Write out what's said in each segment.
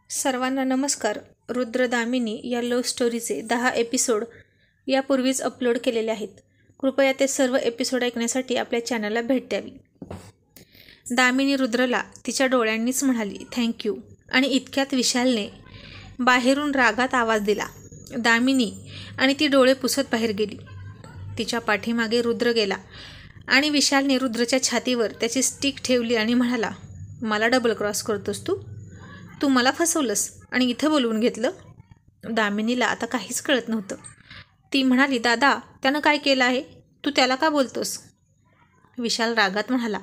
सर्वांना नमस्कार. रुद्रदामिनी या लव्ह स्टोरीचे 10 एपिसोड यापूर्वीच अपलोड केलेले आहेत. कृपया ते सर्व एपिसोड ऐकण्यासाठी आपल्या चॅनलला भेट द्यावी. दामिनी रुद्रला तिच्या डोळ्यांनीच म्हणाली थँक्यू आणि इतक्यात विशालने बाहेरून रागात आवाज दिला. दामिनी आणि ती डोळे पुसत बाहेर गेली. तिच्या पाठीमागे रुद्र गेला आणि विशालने रुद्रच्या छातीवर त्याची स्टिक ठेवली आणि म्हणाला, मला डबल क्रॉस करतोस तू मला फसवलंस आणि इथं बोलवून घेतलं. दामिनीला आता काहीच कळत नव्हतं. ती म्हणाली, दादा त्यानं काय केलं आहे, तू त्याला का बोलतोस? विशाल रागात म्हणाला,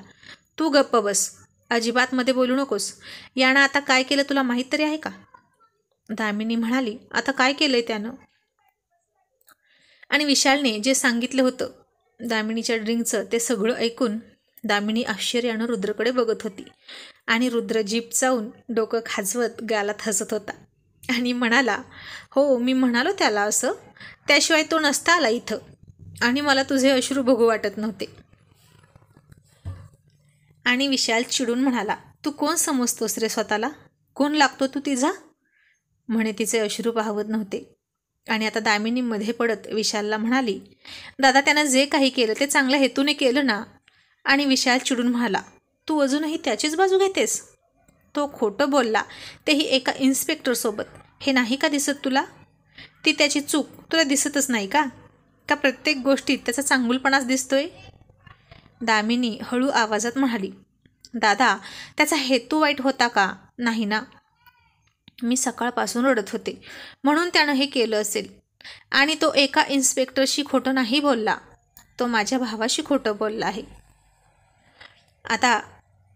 तू गप्प बस, अजिबात मध्ये बोलू नकोस. यानं आता काय केलं तुला माहीत तरी आहे का? दामिनी म्हणाली, आता काय केलंय त्यानं? आणि विशालने जे सांगितलं होतं दामिनीच्या ड्रिंकचं ते सगळं ऐकून दामिनी आश्चर्यानं रुद्रकडे बघत होती आणि रुद्र जीभ चावून डोकं खाजवत गालात हसत होता आणि म्हणाला, हो मी म्हणालो त्याला असं, त्याशिवाय तो नसता आला इथं आणि मला तुझे अश्रू बघू वाटत नव्हते. आणि विशाल चिडून म्हणाला, तू कोण समजतोस रे स्वतःला, कोण लागतो तू तिचा? म्हणे तिचे अश्रू पाहवत नव्हते. आणि आता दामिनी मध्ये पडत विशालला म्हणाली, दादा त्यानं जे काही केलं ते चांगल्या हेतूने केलं ना. आणि विशाल चिडून म्हणाला, तू अजूनही त्याचीच बाजू घेतेस? तो खोटं बोलला, तेही एका इन्स्पेक्टरसोबत. हे नाही का दिसत तुला? ती त्याची चूक तुला दिसतच नाही का? का प्रत्येक गोष्टीत त्याचा चांगुलपणाच दिसतोय? दामिनी हळू आवाजात म्हणाली, दादा त्याचा हेतू वाईट होता का? नाही ना. मी सकाळपासून रडत होते म्हणून त्यानं हे केलं असेल. आणि तो एका इन्स्पेक्टरशी खोटं नाही बोलला, तो माझ्या भावाशी खोटं बोलला आहे. आता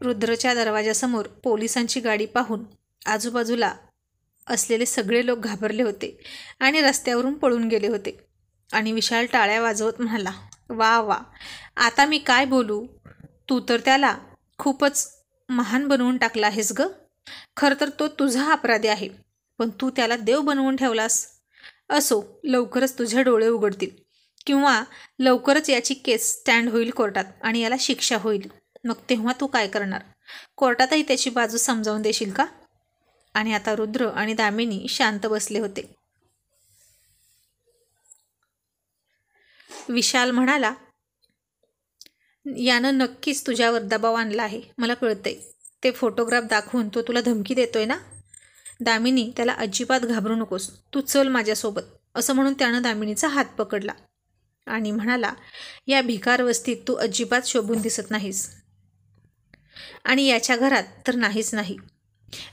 रुद्रच्या दरवाजासमोर पोलिसांची गाडी पाहून आजूबाजूला असलेले सगळे लोक घाबरले होते आणि रस्त्यावरून पळून गेले होते. आणि विशाल टाळ्या वाजवत म्हणाला, वा वा, आता मी काय बोलू, तू तर त्याला खूपच महान बनवून टाकला आहेस ग. खरं तर तो तुझा अपराधी आहे, पण तू त्याला देव बनवून ठेवलास. असो, लवकरच तुझे डोळे उघडतील किंवा लवकरच याची केस स्टँड होईल कोर्टात आणि याला शिक्षा होईल. मग तेव्हा तू काय करणार? कोर्टातही त्याची बाजू समजावून देशील का? आणि आता रुद्र आणि दामिनी शांत बसले होते. विशाल म्हणाला, यानं नक्कीच तुझ्यावर दबाव आणला आहे, मला कळतंय. ते फोटोग्राफ दाखवून तो तुला धमकी देतोय ना. दामिनी त्याला अजिबात घाबरू नकोस, तू चल माझ्यासोबत, असं म्हणून त्यानं दामिनीचा हात पकडला आणि म्हणाला, या भिकार वस्तीत तू अजिबात शोभून दिसत नाहीस आणि याच्या घरात तर नाहीच नाही,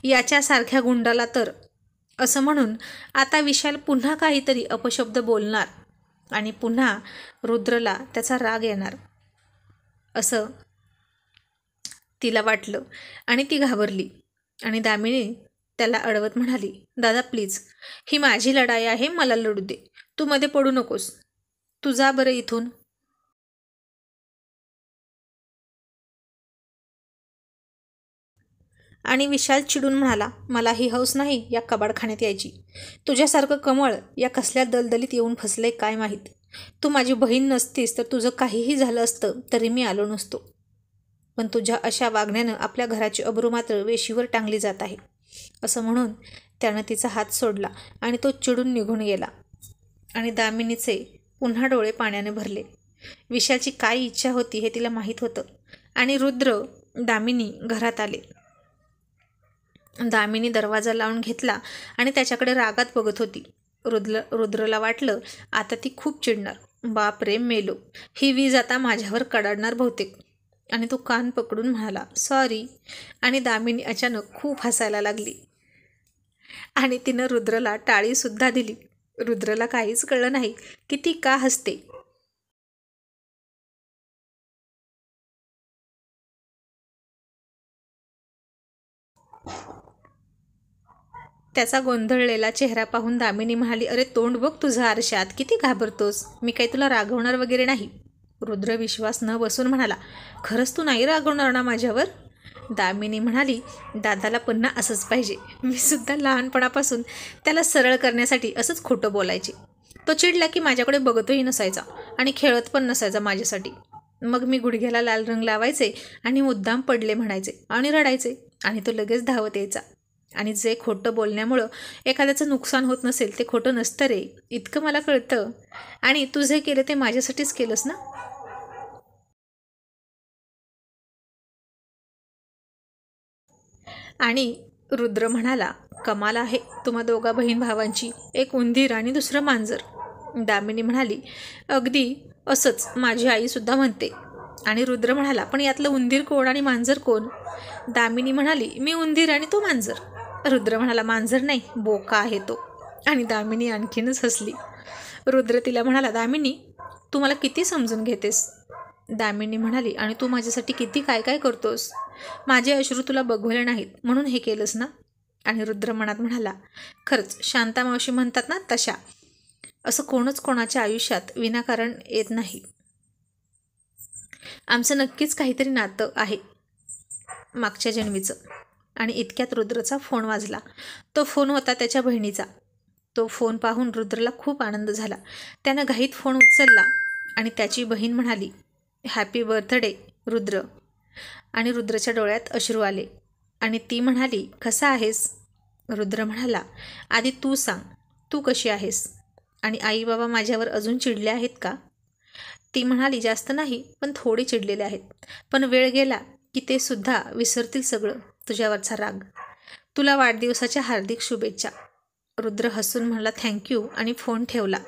याच्यासारख्या गुंडाला तर. असं म्हणून आता विशाल पुन्हा काहीतरी अपशब्द बोलणार आणि पुन्हा रुद्रला त्याचा राग येणार असं तिला वाटलं आणि ती घाबरली. आणि दामिनी त्याला अडवत म्हणाली, दादा प्लीज, ही माझी लढाई आहे, मला लढू दे, तू मध्ये पडू नकोस, तू जा बरं इथून. आणि विशाल चिडून म्हणाला, मला ही हौस नाही या कबाडखान्यात यायची. तुझ्यासारखं कमळ या कसल्या दलदलीत येऊन फसले काय माहीत. तू माझी बहीण नसतीस तर तुझं काहीही झालं असतं तरी मी आलो नसतो. पण तुझ्या अशा वागण्यानं आपल्या घराची अब्रू मात्र वेशीवर टांगली जात आहे. असं म्हणून त्यानं तिचा हात सोडला आणि तो चिडून निघून गेला. आणि दामिनीचे पुन्हा डोळे पाण्याने भरले. विशालची काय इच्छा होती हे तिला माहीत होतं. आणि रुद्र दामिनी घरात आले. दामिनी दरवाजा लावून घेतला आणि त्याच्याकडे रागात बघत होती. रुद्रला वाटलं आता ती खूप चिडणार. बाप रे मेलो, ही वीज आता माझ्यावर कडाडणार बहुतेक. आणि तो कान पकडून म्हणाला, सॉरी. आणि दामिनी अचानक खूप हसायला लागली आणि तिनं रुद्रला टाळीसुद्धा दिली. रुद्रला काहीच कळलं नाही की ती का हसते. त्याचा गोंधळलेला चेहरा पाहून दामिनी म्हणाली, अरे तोंड बघ तुझं आरशात, किती घाबरतोस, मी काही तुला रागवणार वगैरे नाही. रुद्र विश्वास न बसून म्हणाला, खरंच तू नाही रागवणार ना माझ्यावर? दामिनी म्हणाली, दादाला पुन्हा असंच पाहिजे, मी सुद्धा लहानपणापासून त्याला सरळ करण्यासाठी असंच खोटं बोलायचे. तो चिडला की माझ्याकडे बघतही नसायचा आणि खेळत पण नसायचा माझ्यासाठी. मग मी गुडघ्याला लाल रंग लावायचे आणि मुद्दाम पडले म्हणायचे आणि रडायचे आणि तो लगेच धावत यायचा आणि जे खोटं बोलण्यामुळं एखाद्याचं नुकसान होत नसेल ते खोटं नसतं रे, इतकं मला कळतं. आणि तू जे केलं ते माझ्यासाठीच केलंस ना. आणि रुद्र म्हणाला, कमाल आहे तुम्हा दोघा बहीण भावांची, एक उंदीर आणि दुसरं मांजर. दामिनी म्हणाली, अगदी असंच माझी आईसुद्धा म्हणते. आणि रुद्र म्हणाला, पण यातलं उंदीर कोण आणि मांजर कोण? दामिनी म्हणाली, मी उंदीर आणि तो मांजर. रुद्र म्हणाला, मांजर नाही, बोका आहे तो. आणि दामिनी आणखीनच हसली. रुद्र तिला म्हणाला, दामिनी तू मला किती समजून घेतेस. दामिनी म्हणाली, आणि तू माझ्यासाठी किती काय काय करतोस. माझे अश्रू तुला बघवले नाहीत म्हणून हे केलंस ना. आणि रुद्र मनात म्हणाला, खरंच शांता मावशी म्हणतात ना तशा, असं कोणच कोणाच्या आयुष्यात विनाकारण येत नाही. आमचं नक्कीच काहीतरी नातं आहे मागच्या जन्मीचं. आणि इतक्यात रुद्रचा फोन वाजला. तो फोन होता त्याच्या बहिणीचा. तो फोन पाहून रुद्रला खूप आनंद झाला. त्यानं घाईत फोन उचलला आणि त्याची बहीण म्हणाली, हॅपी बर्थडे रुद्र. आणि रुद्रच्या डोळ्यात अश्रू आले आणि ती म्हणाली, कसा आहेस. रुद्र म्हणाला, आधी तू सांग, तू कशी आहेस. आणि आई बाबा माझ्यावर अजून चिडले आहेत का. ती म्हणाली, जास्त नाही पण थोडे चिडलेले आहेत, पण वेळ गेला की ते सुद्धा विसरतील सगळं तुझ्यावरचा राग. तुला वाढदिवसाच्या हार्दिक शुभेच्छा. रुद्र हसून म्हणाला, थँक्यू आणि फोन ठेवला.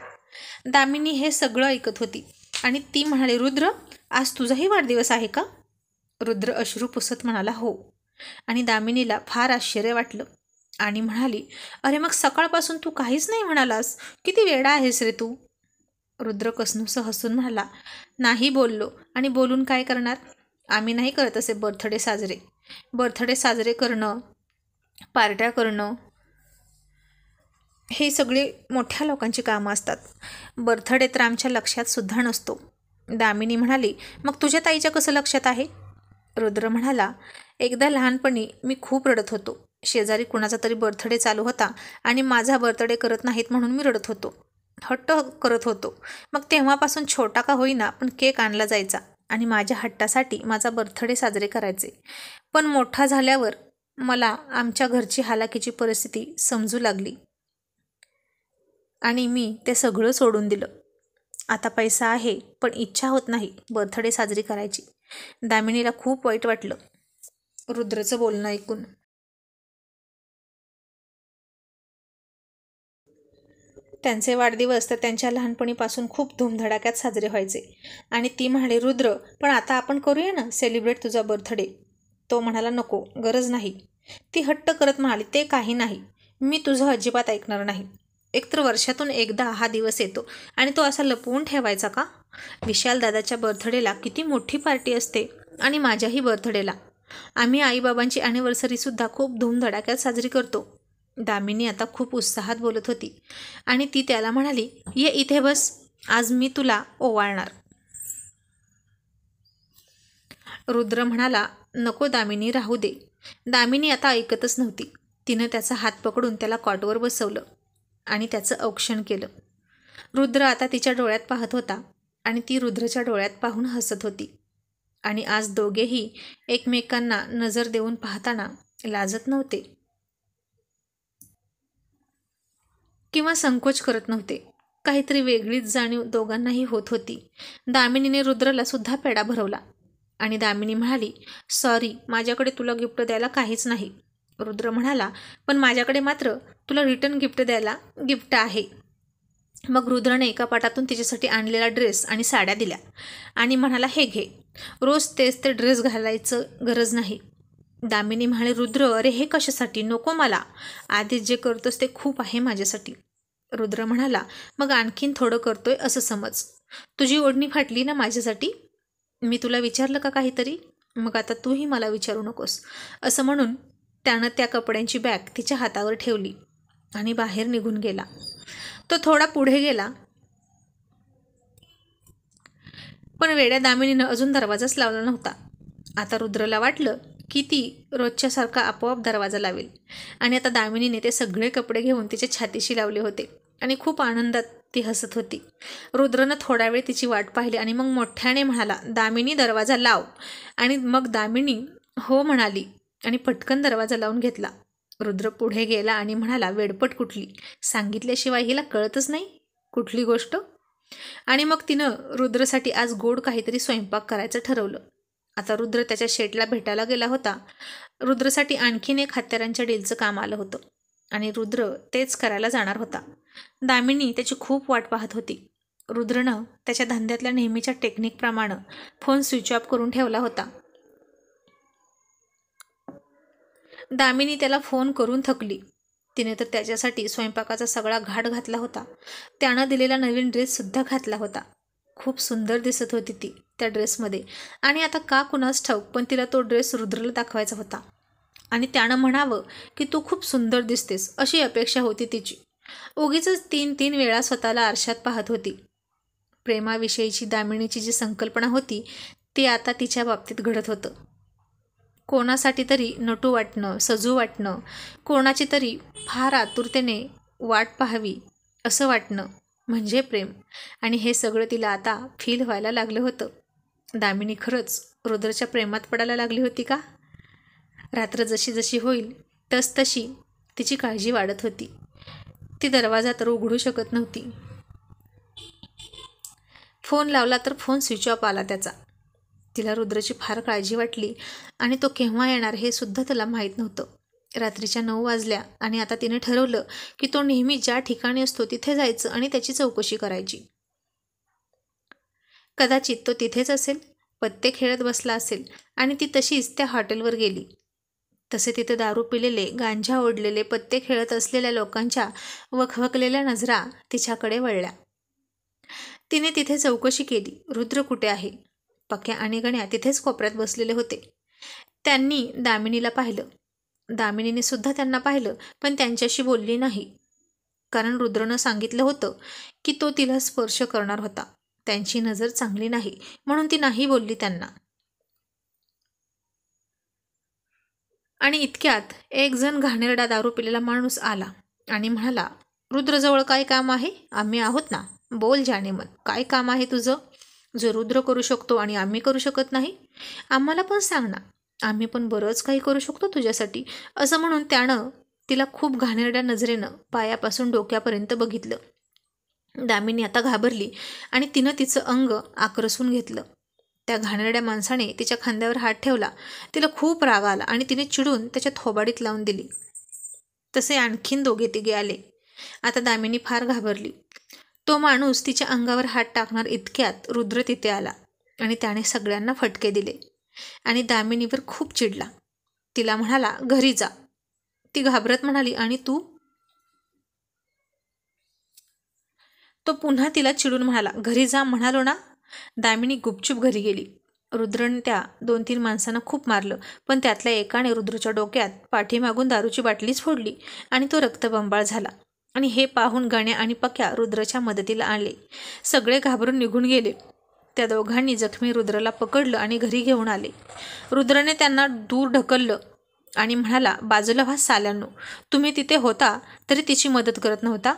दामिनी हे सगळं ऐकत होती आणि ती म्हणाली, रुद्र आज तुझाही वाढदिवस आहे का. रुद्र अश्रू पुसत म्हणाला, हो. आणि दामिनीला फार आश्चर्य वाटलं आणि म्हणाली, अरे मग सकाळपासून तू काहीच नाही म्हणालास, किती वेडा आहेस रे तू. रुद्र कसनूसं हसून म्हणाला, नाही बोललो आणि बोलून काय करणार. आम्ही नाही करत असे बर्थडे साजरे. बर्थडे साजरे करणं, पार्ट्या करणं हे सगळे मोठ्या लोकांची कामं असतात. बर्थडे तर आमच्या लक्षात सुद्धा नसतो. दामिनी म्हणाली, मग तुझ्या ताईच्या कसं लक्षात आहे. रुद्र म्हणाला, एकदा लहानपणी मी खूप रडत होतो. शेजारी कुणाचा तरी बर्थडे चालू होता आणि माझा बर्थडे करत नाहीत म्हणून मी रडत होतो, हट्ट करत होतो. मग तेव्हापासून छोटा का होईना पण केक आणला जायचा आणि माझ्या हट्टासाठी माझा बर्थडे साजरे करायचे. पण मोठा झाल्यावर मला आमच्या घरची हालाकीची परिस्थिती समजू लागली आणि मी ते सगळं सोडून दिलं. आता पैसा आहे पण इच्छा होत नाही बर्थडे साजरी करायची. दामिनीला खूप वाईट वाटलं रुद्रचं बोलणं ऐकून. त्यांचे वाढदिवस तर त्यांच्या लहानपणीपासून खूप धूमधडाक्यात साजरे व्हायचे. आणि ती म्हणाली, रुद्र पण आता आपण करूया ना सेलिब्रेट तुझा बर्थडे. तो म्हणाला, नको, गरज नाही. ती हट्ट करत म्हणाली, ते काही नाही, मी तुझं अजिबात ऐकणार नाही. एकतर वर्षातून एकदा हा दिवस येतो आणि तो असा लपवून ठेवायचा का. विशाल दादाच्या बर्थडेला किती मोठी पार्टी असते आणि माझ्याही बर्थडेला. आम्ही आईबाबांची ॲनिव्हर्सरीसुद्धा खूप धूमधडाक्यात साजरी करतो. दामिनी आता खूप उत्साहात बोलत होती आणि ती त्याला म्हणाली, ये इथे बस, आज मी तुला ओवाळणार. रुद्र म्हणाला, नको दामिनी, राहू दे. दामिनी आता ऐकतच नव्हती. तिनं त्याचा हात पकडून त्याला कॉटवर बसवलं आणि त्याचं औक्षण केलं. रुद्र आता तिच्या डोळ्यात पाहत होता आणि ती रुद्रच्या डोळ्यात पाहून हसत होती. आणि आज दोघेही एकमेकांना नजर देऊन पाहताना लाजत नव्हते किंवा संकोच करत नव्हते. काहीतरी वेगळीच जाणीव दोघांनाही होत होती. दामिनीने रुद्रला सुद्धा पेढा भरवला आणि दामिनी म्हणाली, सॉरी, माझ्याकडे तुला गिफ्ट द्यायला काहीच नाही. रुद्र म्हणाला, पण माझ्याकडे मात्र तुला रिटर्न गिफ्ट द्यायला गिफ्ट आहे. मग रुद्रने एका पाटातून तिच्यासाठी आणलेला ड्रेस आणि साड्या दिल्या आणि म्हणाला, हे घे, रोज तेच ते ड्रेस घालायचं गरज नाही. दामिनी म्हणाली, रुद्र अरे हे कशासाठी, नको मला, आधीच जे करतोस ते खूप आहे माझ्यासाठी. रुद्र म्हणाला, मग आणखीन थोडं करतोय असं समज. तुझी ओढणी फाटली ना माझ्यासाठी. मी तुला विचारलं का काहीतरी, मग आता तूही मला विचारू नकोस. असं म्हणून त्यानं त्या कपड्यांची बॅग तिच्या हातावर ठेवली आणि बाहेर निघून गेला. तो थोडा पुढे गेला पण वेड्या दामिनीनं अजून दरवाजाच लावला नव्हता. आता रुद्रला वाटलं की ती रोजच्यासारखा आपोआप दरवाजा लावेल. आणि आता दामिनीने ते सगळे कपडे घेऊन तिच्या छातीशी लावले होते आणि खूप आनंदात ती हसत होती. रुद्रनं थोडा वेळ तिची वाट पाहिली आणि मग मोठ्याने म्हणाला, दामिनी दरवाजा लाव. आणि मग दामिनी हो म्हणाली आणि पटकन दरवाजा लावून घेतला. रुद्र पुढे गेला आणि म्हणाला, वेडपट कुठली, सांगितल्याशिवाय हिला कळतच नाही कुठली गोष्ट. आणि मग तिनं रुद्रसाठी आज गोड काहीतरी स्वयंपाक करायचं ठरवलं. आता रुद्र त्याच्या शेटला भेटायला गेला होता. रुद्रसाठी आणखीन एक हत्यारांच्या डीलचं काम आलं होतं आणि रुद्र तेच करायला जाणार होता. दामिनी त्याची खूप वाट पाहत होती. रुद्रनं त्याच्या धंद्यातल्या नेहमीच्या टेक्निकप्रमाणे फोन स्विच ऑफ करून ठेवला होता. दामिनी त्याला फोन करून थकली. तिने तर त्याच्यासाठी स्वयंपाकाचा सगळा घाट घातला होता. त्यानं दिलेला नवीन ड्रेससुद्धा घातला होता. खूप सुंदर दिसत होती ती त्या ड्रेसमध्ये. आणि आता का कुणास ठाऊक, पण तिला तो ड्रेस रुद्रला दाखवायचा होता आणि त्यानं म्हणावं की तू खूप सुंदर दिसतेस अशी अपेक्षा होती तिची. उगीच 3 वेळा स्वतःला आरशात पाहत होती. प्रेमाविषयीची दामिनीची जी संकल्पना होती ती आता तिच्या बाबतीत घडत होतं. कोणासाठी तरी नटू वाटणं, सजू वाटणं, कोणाची तरी फार आतुरतेने वाट पाहावी असं वाटणं म्हणजे प्रेम. आणि हे सगळं तिला आता फील व्हायला लागलं होतं. दामिनी खरंच रुद्रच्या प्रेमात पडायला लागली होती का? रात्र जशी जशी होईल तशी तिची काळजी वाढत होती. ती दरवाजा तर उघडू शकत नव्हती. फोन लावला तर फोन स्विच ऑफ आला त्याचा. तिला रुद्रची फार काळजी वाटली आणि तो केव्हा येणार हे सुद्धा तिला माहीत नव्हतं. रात्रीच्या 9 वाजल्या आणि आता तिने ठरवलं की तो नेहमी ज्या ठिकाणी असतो तिथे जायचं आणि त्याची चौकशी करायची. कदाचित तो तिथेच असेल, पत्ते खेळत बसला असेल आणि ती तशीच त्या हॉटेलवर गेली. तसे तिथे दारू पिलेले, गांजा ओढलेले, पत्ते खेळत असलेल्या लोकांच्या वखवकलेल्या नजरा तिच्याकडे वळल्या. तिने तिथे चौकशी केली. रुद्र कुठे आहे? पक्या आणि गण्या तिथेच कोपऱ्यात बसलेले होते. त्यांनी दामिनीला पाहिलं. दामिनीने सुद्धा त्यांना पाहिलं, पण त्यांच्याशी बोलली नाही. कारण रुद्रनं सांगितलं होतं की तो तिला स्पर्श करणार होता. त्यांची नजर चांगली नाही म्हणून ती नाही बोलली त्यांना. आणि इतक्यात एक जण घाणेरडा दारू पिलेला माणूस आला आणि म्हणाला, रुद्रजवळ काय काम आहे? आम्ही आहोत ना, बोल जाणे मन, काय काम आहे तुझं? जो रुद्र करू शकतो आणि आम्ही करू शकत नाही? आम्हाला पण सांग ना, आम्ही पण बरंच काही करू शकतो तुझ्यासाठी. असं म्हणून त्यानं तिला खूप घाणेरड्या नजरेनं पायापासून डोक्यापर्यंत बघितलं. दामिनी आता घाबरली आणि तिनं तिचं अंग आकरसून घेतलं. त्या घाणेरड्या माणसाने तिच्या खांद्यावर हात ठेवला. तिला खूप राग आला आणि तिने चिडून त्याच्या थोबाडीत लावून दिली. तसे आणखीन 2-3 आले. आता दामिनी फार घाबरली. तो माणूस तिच्या अंगावर हात टाकणार इतक्यात रुद्र तिथे आला आणि त्याने सगळ्यांना फटके दिले आणि दामिनीवर खूप चिडला. तिला म्हणाला, घरी जा. ती घाबरत म्हणाली, आणि तू? तो पुन्हा तिला चिडून म्हणाला, घरी जा म्हणालो ना. दामिनी गुपचूप घरी गेली. रुद्रने त्या 2-3 माणसांना खूप मारलं, पण त्यातल्या एकाने रुद्रच्या डोक्यात पाठीमागून दारूची बाटलीच फोडली आणि तो रक्तबंबाळ झाला. आणि हे पाहून गण्या आणि पक्या रुद्रच्या मदतीला आले. सगळे घाबरून निघून गेले. त्या दोघांनी जखमी रुद्रला पकडलं आणि घरी घेऊन आले. रुद्रने त्यांना दूर ढकललं आणि म्हणाला, बाजूला व्हा साल्यांनो, तुम्ही तिथे होता तरी तिची मदत करत नव्हता.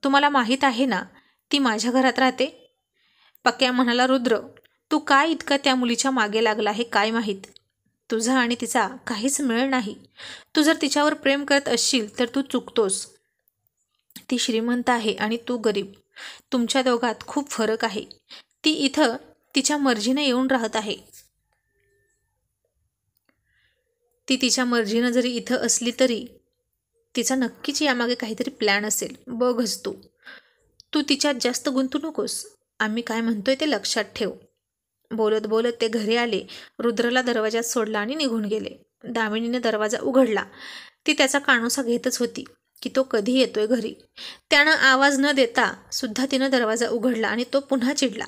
तुम्हाला माहीत आहे ना ती माझ्या घरात राहते. पक्या म्हणाला, रुद्र तू काय इतका त्या मुलीच्या मागे लागला आहे काय माहीत. तुझा आणि तिचा काहीच मेळ नाही. तू जर तिच्यावर प्रेम करत असशील तर तू चुकतोस. ती श्रीमंत आहे आणि तू गरीब. तुमच्या दोघात खूप फरक आहे. ती इथं तिच्या मर्जीने येऊन राहत आहे. ती तिच्या मर्जीनं जरी इथं असली तरी तिचा नक्कीच यामागे काहीतरी प्लॅन असेल. बघच तू. तू तिच्यात जास्त गुंतू नकोस. आम्ही काय म्हणतोय ते लक्षात ठेव. बोलत बोलत ते घरी आले. रुद्रला दरवाजात सोडला आणि निघून गेले. दामिनीने दरवाजा उघडला. ती त्याचा कानोसा घेतच होती की तो कधी येतोय घरी. त्यानं आवाज न देता सुद्धा तिनं दरवाजा उघडला आणि तो पुन्हा चिडला.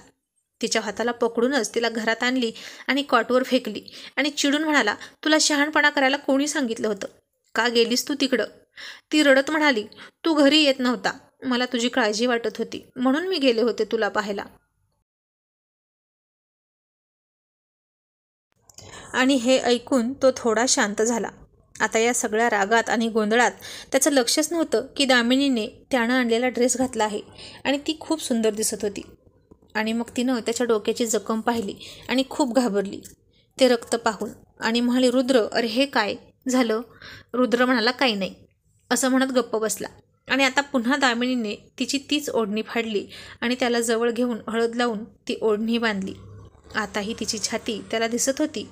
तिच्या हाताला पकडूनच तिला घरात आणली आणि कॉटवर फेकली आणि चिडून म्हणाला, तुला शहाणपणा करायला कोणी सांगितलं होतं? का गेलीस तू तिकडं? ती रडत म्हणाली, तू घरी येत नव्हता. मला तुझी काळजी वाटत होती म्हणून मी गेले होते तुला पाहायला. आणि हे ऐकून तो थोडा शांत झाला. आता या सगळ्या रागात आणि गोंधळात त्याचं लक्षच नव्हतं की दामिनीने त्यानं आणलेला ड्रेस घातला आहे आणि ती खूप सुंदर दिसत होती. आणि मग तिनं त्याच्या डोक्याची जखम पाहिली आणि खूप घाबरली ते रक्त पाहून आणि म्हणाली, रुद्र अरे हे काय? झालं? रुद्र म्हणाला, काही नाही असं म्हणत गप्प बसला. आणि आता पुन्हा दामिनीने तिची तीच ओढणी फाडली आणि त्याला जवळ घेऊन हळद लावून ती ओढणी बांधली. आताही तिची छाती त्याला दिसत होती,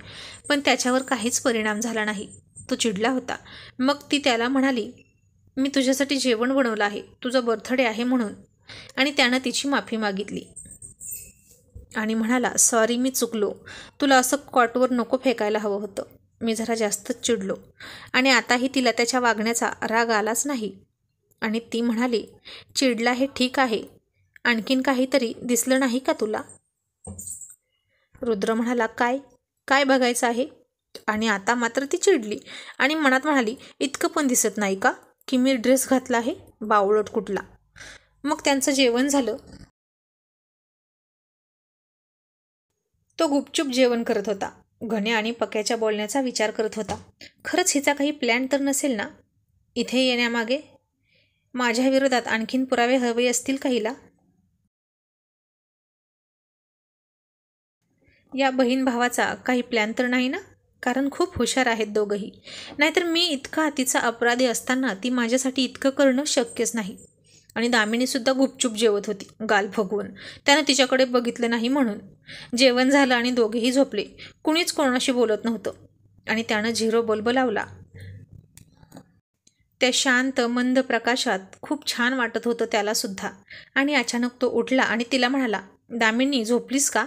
पण त्याच्यावर काहीच परिणाम झाला नाही. तो चिडला होता. मग ती त्याला म्हणाली, मी तुझ्यासाठी जेवण बनवलं आहे, तुझा बर्थडे आहे म्हणून. आणि त्यानं तिची माफी मागितली आणि म्हणाला, सॉरी, मी चुकलो. तुला असं कॉटवर नको फेकायला हवं होतं. मी जरा जास्तच चिडलो. आणि आताही तिला त्याच्या वागण्याचा राग आलाच नाही. आणि ती म्हणाली, चिडला हे ठीक आहे, आणखीन काहीतरी दिसलं नाही का तुला? रुद्र म्हणाला, काय काय बघायचं आहे? आणि आता मात्र ती चिडली आणि मनात म्हणाली, इतकं पण दिसत नाही का की मी ड्रेस घातला आहे, बावळट कुठला. मग त्यांचं जेवण झालं. तो गुपचूप जेवण करत होता. घण्या आणि पक्याच्या बोलण्याचा विचार करत होता. खरंच हिचा काही प्लॅन तर नसेल ना इथे येण्यामागे? माझ्या विरोधात आणखीन पुरावे हवे असतील का हिला? या बहीण भावाचा काही प्लॅन तर नाही ना? कारण खूप हुशार आहेत दोघंही. नाहीतर मी इतका तिचा अपराधी असताना ती माझ्यासाठी इतकं करणं शक्यच नाही. आणि दामिनीसुद्धा गुपचूप जेवत होती, गाल फुगवून. त्यानं तिच्याकडे बघितलं नाही म्हणून. जेवण झालं आणि दोघेही झोपले. कुणीच कोणाशी बोलत नव्हतं. आणि त्यानं झिरो बल्ब लावला. त्या शांत मंद प्रकाशात खूप छान वाटत होतं त्यालासुद्धा. आणि अचानक तो उठला आणि तिला म्हणाला, दामिनी, झोपलीस का?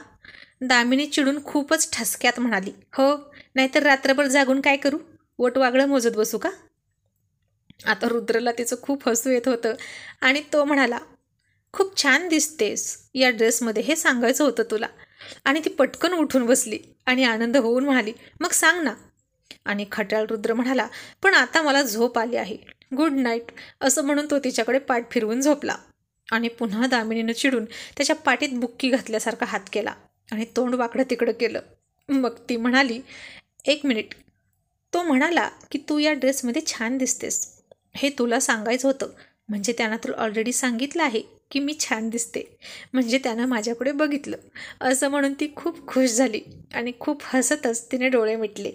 दामिनी चिडून खूपच ठसक्यात म्हणाली, हो, नाहीतर रात्रभर जागून काय करू? वटवागळं मोजत बसू का? आता रुद्रला तिचं खूप हसू येत होतं आणि तो म्हणाला, खूप छान दिसतेस या ड्रेसमध्ये, हे सांगायचं होतं तुला. आणि ती पटकन उठून बसली आणि आनंद होऊन म्हणाली, मग सांग ना. आणि खट्याळ रुद्र म्हणाला, पण आता मला झोप आली आहे, गुड नाईट. असं म्हणून तो तिच्याकडे पाठ फिरवून झोपला. आणि पुन्हा दामिनीनं चिडून त्याच्या पाठीत बुक्की घातल्यासारखा हात केला आणि तोंड वाकडं तिकडं केलं. मग ती म्हणाली, एक मिनिट. तो म्हणाला की तू या ड्रेसमध्ये छान दिसतेस, हे तुला सांगायचं होतं. म्हणजे त्यानं तुला ऑलरेडी सांगितलं आहे की मी छान दिसते, म्हणजे त्यानं माझ्याकडे बघितलं. असं म्हणून ती खूप खुश झाली आणि खूप हसतच तिने डोळे मिटले.